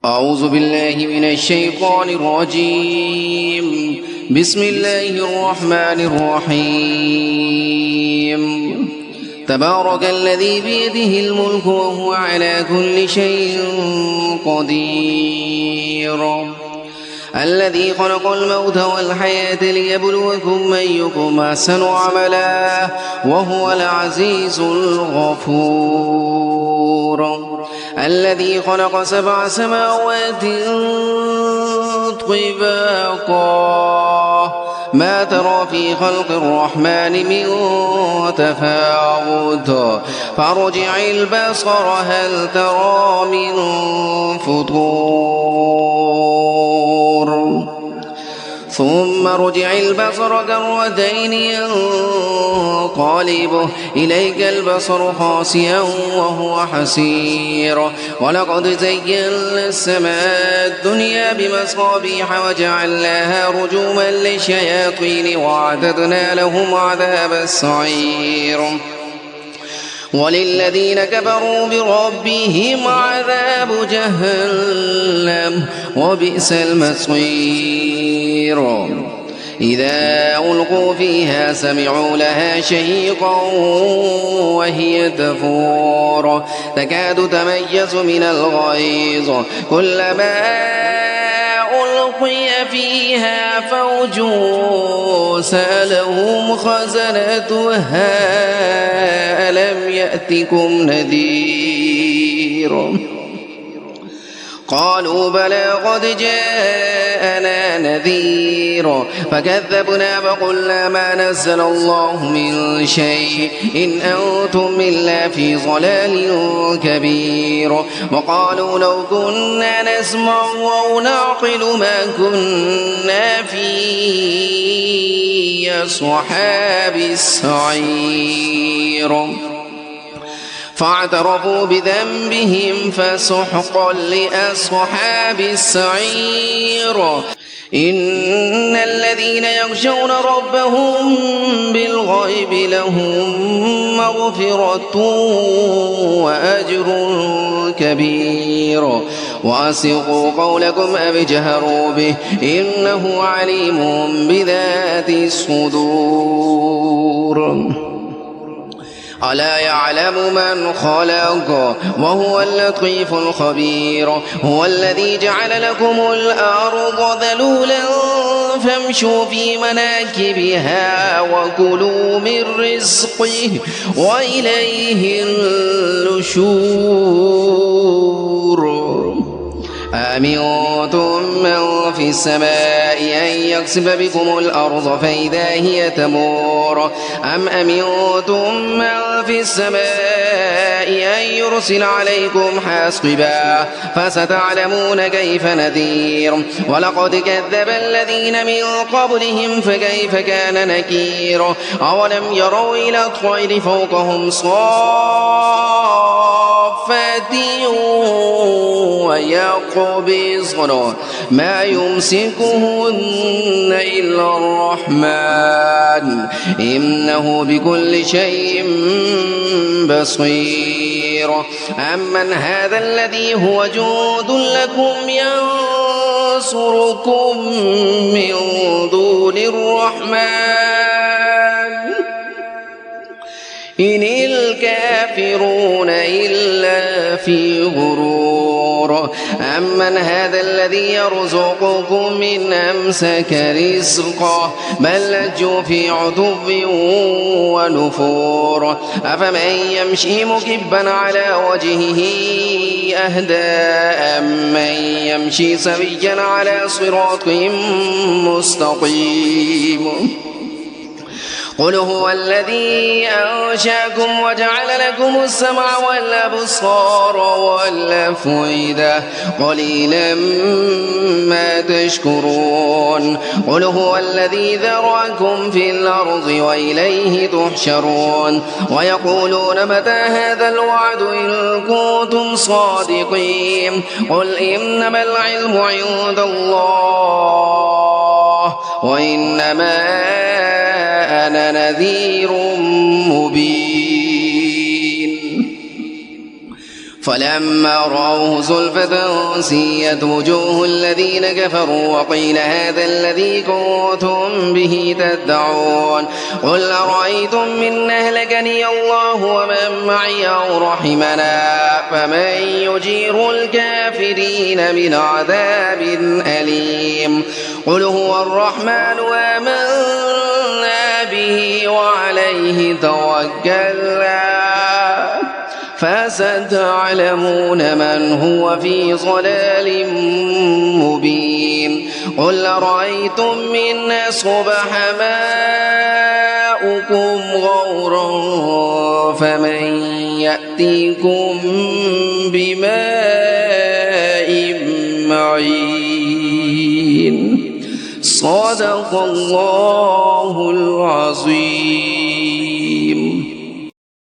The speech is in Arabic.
أعوذ بالله من الشيطان الرجيم. بسم الله الرحمن الرحيم. تبارك الذي بيده الملك وهو على كل شيء قدير. الذي خلق الموت والحياة ليبلوكم أيكم أحسن عملا وهو العزيز الغفور. الذي خلق 7 سماوات طباقا ما ترى في خلق الرحمن من تفاوت فارجع البصر هل ترى من فطور ثم ارجع البصر كرتين ينقلب إليك البصر خاسئا وهو حسير. ولقد زينا السماء الدنيا بمصابيح وجعلناها رجوما للشياطين وأعتدنا لهم عذاب السعير. وللذين كفروا بربهم عذاب جهنم وبئس المصير. إذا ألقوا فيها سمعوا لها شهيقا وهي تفور تكاد تميز من الغيظ كلما ألقي فيها فوج سألهم خزنتها ألم يأتكم نذير قالوا بلى قد جاءنا نذير فكذبنا فقلنا ما نزل الله من شيء إن أنتم إلا في ضلال كبير. وقالوا لو كنا نسمع أو نعقل ما كنا في أصحاب السعير فاعترفوا بذنبهم فسحقا لأصحاب السعير. إن الذين يخشون ربهم بالغيب لهم مغفرة وأجر كبير. وأسروا قولكم أو اجهروا به إنه عليم بذات الصدور. ألا يعلم من خلق وهو اللطيف الخبير. هو الذي جعل لكم الأرض ذلولا فامشوا في مناكبها وكلوا من رزقه وإليه النشور. أأمنتم من في السماء أن يخسف بكم الأرض فإذا هي تمور أم أمنتم من في السماء أن يرسل عليكم حاصبا فستعلمون كيف نذير. ولقد كذب الذين من قبلهم فكيف كان نكير. أولم يروا إلى الطير فوقهم صافات ويقبضن ما يمسكهن إلا الرحمن إنه بكل شيء بصير. أمن هذا الذي هو جند لكم ينصركم من دون الرحمن إن الكافرون إلا في غرور. أمن هذا الذي يرزقكم من أمسك رزقه بل لجوا في عتو ونفور. أفمن يمشي مكبا على وجهه أهدى أمن يمشي سويا على صراط مستقيم. قل هو الذي أنشأكم وجعل لكم السمع والأبصار والأفئدة قليلا ما تشكرون. قل هو الذي ذرأكم في الأرض وإليه تحشرون. ويقولون متى هذا الوعد إن كنتم صادقين. قل إنما العلم عند الله وإنما أنا نذير مبين. فلما رأوه زلفة سيئت وجوه الذين كفروا وقيل هذا الذي كنتم به تدعون قل أرأيتم من أهلكني الله ومن معي أو رحمنا فمن يجير الكافرين من عذاب أليم قل هو الرحمن آمنا به وعليه توكلنا فستعلمون من هو في ضلال مبين قل أرأيتم إن أصبح ماؤكم غورا فمن يأتيكم بماء معين صدق الله العظيم.